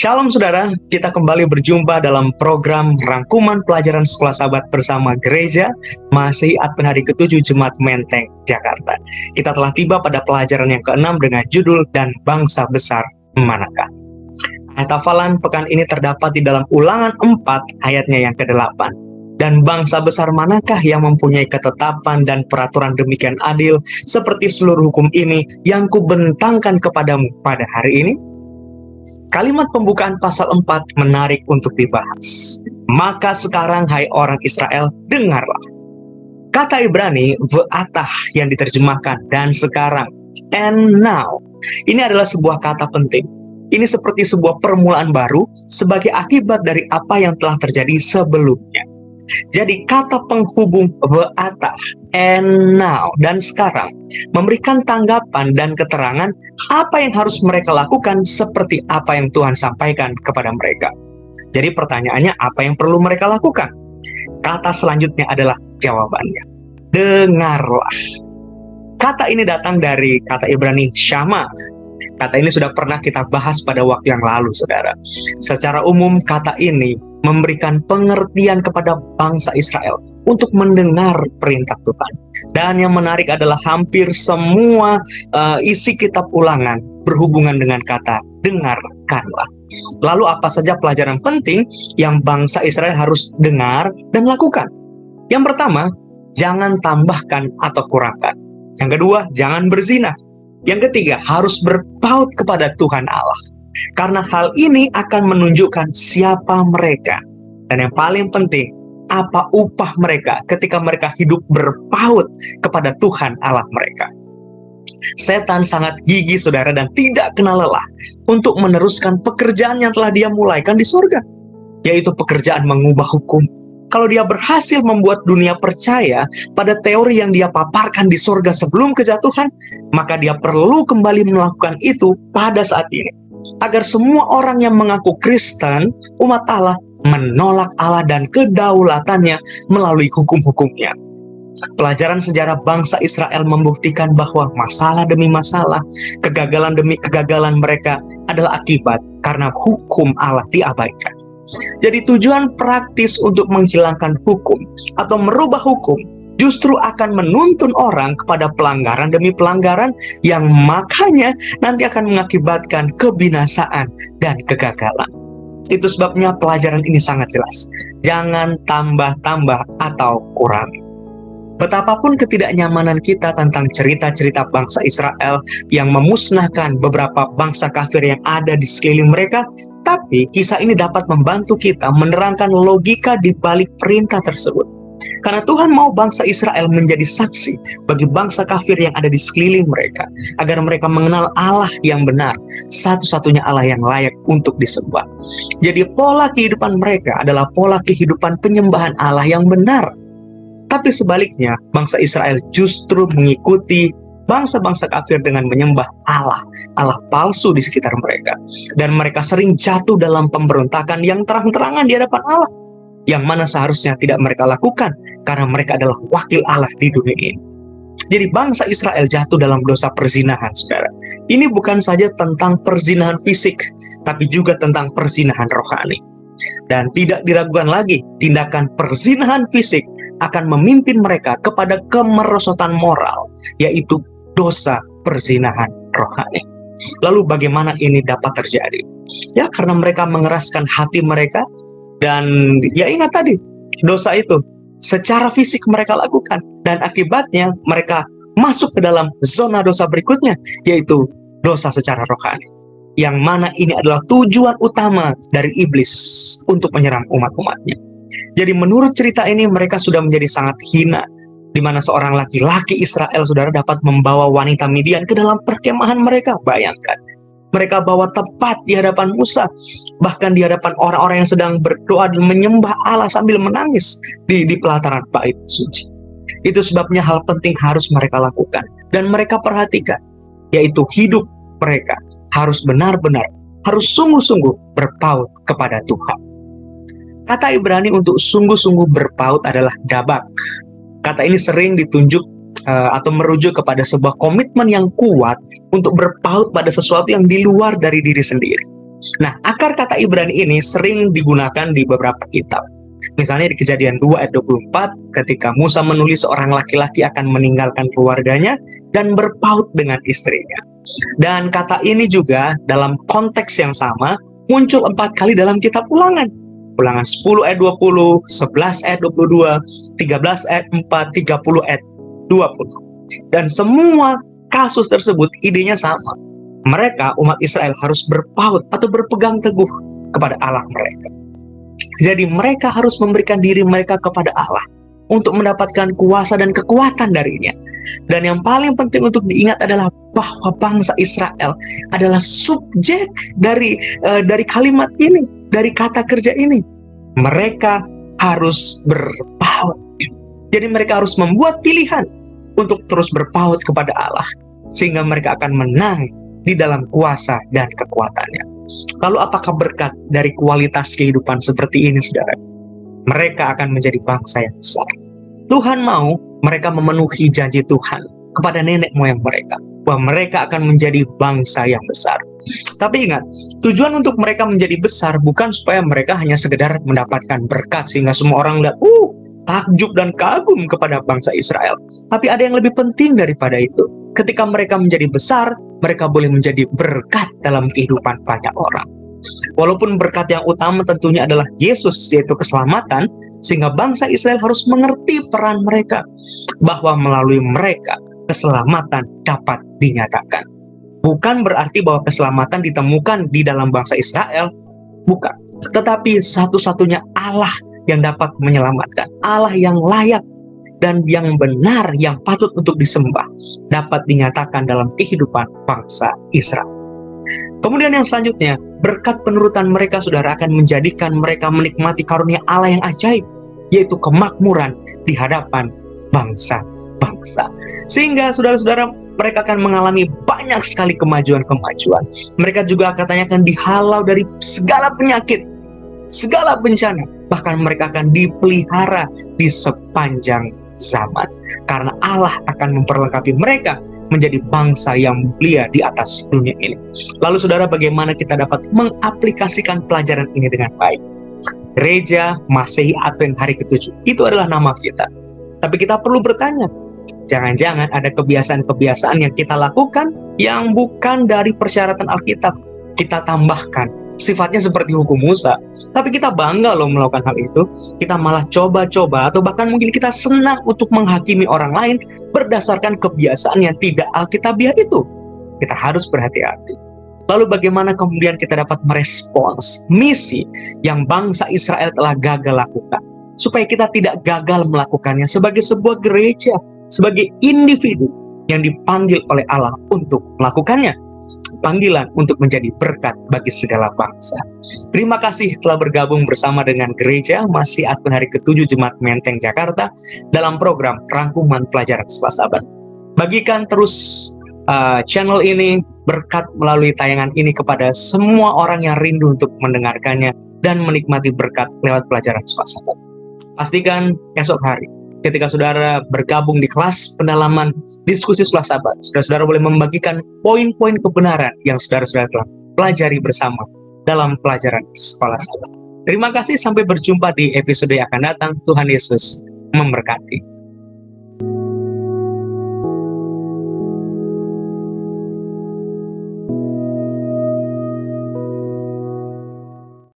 Shalom saudara, kita kembali berjumpa dalam program rangkuman pelajaran Sekolah Sahabat bersama Gereja Masih Advent hari ke-7 Jemaat Menteng, Jakarta. Kita telah tiba pada pelajaran yang ke-6 dengan judul Dan Bangsa Besar Manakah. Ayat hafalan pekan ini terdapat di dalam Ulangan 4 ayatnya yang ke-8. Dan bangsa besar manakah yang mempunyai ketetapan dan peraturan demikian adil seperti seluruh hukum ini yang kubentangkan kepadamu pada hari ini? Kalimat pembukaan pasal 4 menarik untuk dibahas. Maka sekarang, hai orang Israel, dengarlah. Kata Ibrani, ve'atah yang diterjemahkan, dan sekarang, and now. Ini adalah sebuah kata penting. Ini seperti sebuah permulaan baru sebagai akibat dari apa yang telah terjadi sebelumnya. Jadi kata penghubung ve'atah, and now, dan sekarang memberikan tanggapan dan keterangan apa yang harus mereka lakukan seperti apa yang Tuhan sampaikan kepada mereka. Jadi pertanyaannya, apa yang perlu mereka lakukan? Kata selanjutnya adalah jawabannya. Dengarlah. Kata ini datang dari kata Ibrani syama. Kata ini sudah pernah kita bahas pada waktu yang lalu, saudara. Secara umum, kata ini memberikan pengertian kepada bangsa Israel untuk mendengar perintah Tuhan. Dan yang menarik adalah hampir semua isi kitab Ulangan berhubungan dengan kata dengarkanlah. Lalu apa saja pelajaran penting yang bangsa Israel harus dengar dan lakukan? Yang pertama, jangan tambahkan atau kurangkan. Yang kedua, jangan berzina. Yang ketiga, harus berpaut kepada Tuhan Allah. Karena hal ini akan menunjukkan siapa mereka. Dan yang paling penting, apa upah mereka ketika mereka hidup berpaut kepada Tuhan Allah mereka. Setan sangat gigih, saudara, dan tidak kenal lelah untuk meneruskan pekerjaan yang telah dia mulaikan di surga, yaitu pekerjaan mengubah hukum. Kalau dia berhasil membuat dunia percaya pada teori yang dia paparkan di surga sebelum kejatuhan, maka dia perlu kembali melakukan itu pada saat ini. Agar semua orang yang mengaku Kristen, umat Allah, menolak Allah dan kedaulatannya melalui hukum-hukumnya. Pelajaran sejarah bangsa Israel membuktikan bahwa masalah demi masalah, kegagalan demi kegagalan mereka adalah akibat karena hukum Allah diabaikan. Jadi tujuan praktis untuk menghilangkan hukum atau merubah hukum justru akan menuntun orang kepada pelanggaran demi pelanggaran yang makanya nanti akan mengakibatkan kebinasaan dan kegagalan. Itu sebabnya pelajaran ini sangat jelas. Jangan tambah-tambah atau kurangi. Betapapun ketidaknyamanan kita tentang cerita-cerita bangsa Israel yang memusnahkan beberapa bangsa kafir yang ada di sekeliling mereka, tapi kisah ini dapat membantu kita menerangkan logika di balik perintah tersebut. Karena Tuhan mau bangsa Israel menjadi saksi bagi bangsa kafir yang ada di sekeliling mereka, agar mereka mengenal Allah yang benar, satu-satunya Allah yang layak untuk disembah. Jadi pola kehidupan mereka adalah pola kehidupan penyembahan Allah yang benar. Tapi sebaliknya, bangsa Israel justru mengikuti bangsa-bangsa kafir dengan menyembah Allah palsu di sekitar mereka. Dan mereka sering jatuh dalam pemberontakan yang terang-terangan di hadapan Allah, yang mana seharusnya tidak mereka lakukan, karena mereka adalah wakil Allah di dunia ini. Jadi bangsa Israel jatuh dalam dosa perzinahan, saudara. Ini bukan saja tentang perzinahan fisik, tapi juga tentang perzinahan rohani. Dan tidak diragukan lagi, tindakan perzinahan fisik akan memimpin mereka kepada kemerosotan moral, yaitu dosa perzinahan rohani. Lalu bagaimana ini dapat terjadi? Ya, karena mereka mengeraskan hati mereka. Dan ya ingat tadi, dosa itu secara fisik mereka lakukan, dan akibatnya mereka masuk ke dalam zona dosa berikutnya, yaitu dosa secara rohani. Yang mana ini adalah tujuan utama dari iblis untuk menyerang umat-umatnya. Jadi menurut cerita ini mereka sudah menjadi sangat hina, di mana seorang laki-laki Israel, saudara, dapat membawa wanita Midian ke dalam perkemahan mereka. Bayangkan, mereka bawa tepat di hadapan Musa, bahkan di hadapan orang-orang yang sedang berdoa dan menyembah Allah sambil menangis di pelataran bait suci. Itu sebabnya hal penting harus mereka lakukan dan mereka perhatikan, yaitu hidup mereka harus benar-benar, harus sungguh-sungguh berpaut kepada Tuhan. Kata Ibrani untuk sungguh-sungguh berpaut adalah dabak. Kata ini sering ditunjuk atau merujuk kepada sebuah komitmen yang kuat untuk berpaut pada sesuatu yang di luar dari diri sendiri. Nah, akar kata Ibrani ini sering digunakan di beberapa kitab. Misalnya di Kejadian 2 ayat 24, ketika Musa menulis seorang laki-laki akan meninggalkan keluarganya dan berpaut dengan istrinya. Dan kata ini juga dalam konteks yang sama muncul 4 kali dalam kitab Ulangan. Ulangan 10 ayat 20, 11 ayat 22, 13 ayat 4, 30 ayat 20. Dan semua kasus tersebut idenya sama. Mereka, umat Israel, harus berpaut atau berpegang teguh kepada Allah mereka. Jadi mereka harus memberikan diri mereka kepada Allah untuk mendapatkan kuasa dan kekuatan darinya. Dan yang paling penting untuk diingat adalah bahwa bangsa Israel adalah subjek dari kalimat ini, dari kata kerja ini. Mereka harus berpaut. Jadi mereka harus membuat pilihan untuk terus berpaut kepada Allah, sehingga mereka akan menang di dalam kuasa dan kekuatannya. Lalu apakah berkat dari kualitas kehidupan seperti ini, saudara? Mereka akan menjadi bangsa yang besar. Tuhan mau mereka memenuhi janji Tuhan kepada nenek moyang mereka, bahwa mereka akan menjadi bangsa yang besar. Tapi ingat, tujuan untuk mereka menjadi besar bukan supaya mereka hanya sekedar mendapatkan berkat sehingga semua orang lihat, takjub dan kagum kepada bangsa Israel. Tapi ada yang lebih penting daripada itu. Ketika mereka menjadi besar, mereka boleh menjadi berkat dalam kehidupan banyak orang. Walaupun berkat yang utama tentunya adalah Yesus, yaitu keselamatan, sehingga bangsa Israel harus mengerti peran mereka, bahwa melalui mereka keselamatan dapat dinyatakan. Bukan berarti bahwa keselamatan ditemukan di dalam bangsa Israel, bukan. Tetapi satu-satunya Allah yang dapat menyelamatkan, Allah yang layak dan yang benar, yang patut untuk disembah, dapat dinyatakan dalam kehidupan bangsa Israel. Kemudian yang selanjutnya, berkat penurutan mereka, saudara, akan menjadikan mereka menikmati karunia Allah yang ajaib, yaitu kemakmuran di hadapan bangsa-bangsa. Sehingga saudara-saudara, mereka akan mengalami banyak sekali kemajuan-kemajuan. Mereka juga katanya akan dihalau dari segala penyakit, segala bencana. Bahkan mereka akan dipelihara di sepanjang zaman. Karena Allah akan memperlengkapi mereka menjadi bangsa yang mulia di atas dunia ini. Lalu saudara, bagaimana kita dapat mengaplikasikan pelajaran ini dengan baik? Gereja Masehi Advent hari ke-7, itu adalah nama kita. Tapi kita perlu bertanya, jangan-jangan ada kebiasaan-kebiasaan yang kita lakukan yang bukan dari persyaratan Alkitab. Kita tambahkan, sifatnya seperti hukum Musa, tapi kita bangga loh melakukan hal itu. Kita malah coba-coba, atau bahkan mungkin kita senang untuk menghakimi orang lain berdasarkan kebiasaan yang tidak alkitabiah itu. Kita harus berhati-hati. Lalu bagaimana kemudian kita dapat merespons misi yang bangsa Israel telah gagal lakukan, supaya kita tidak gagal melakukannya sebagai sebuah gereja, sebagai individu yang dipanggil oleh Allah untuk melakukannya. Panggilan untuk menjadi berkat bagi segala bangsa. Terima kasih telah bergabung bersama dengan Gereja Masehi Advent hari ke-7 Jemaat Menteng Jakarta dalam program Rangkuman Pelajaran Sekolah Sabat. Bagikan terus channel ini, berkat melalui tayangan ini kepada semua orang yang rindu untuk mendengarkannya dan menikmati berkat lewat pelajaran Sekolah Sabat. Pastikan esok hari ketika saudara bergabung di kelas pendalaman diskusi Sekolah Sabat, saudara boleh membagikan poin-poin kebenaran yang saudara-saudara telah pelajari bersama dalam pelajaran Sekolah Sabat. Terima kasih, sampai berjumpa di episode yang akan datang. Tuhan Yesus memberkati.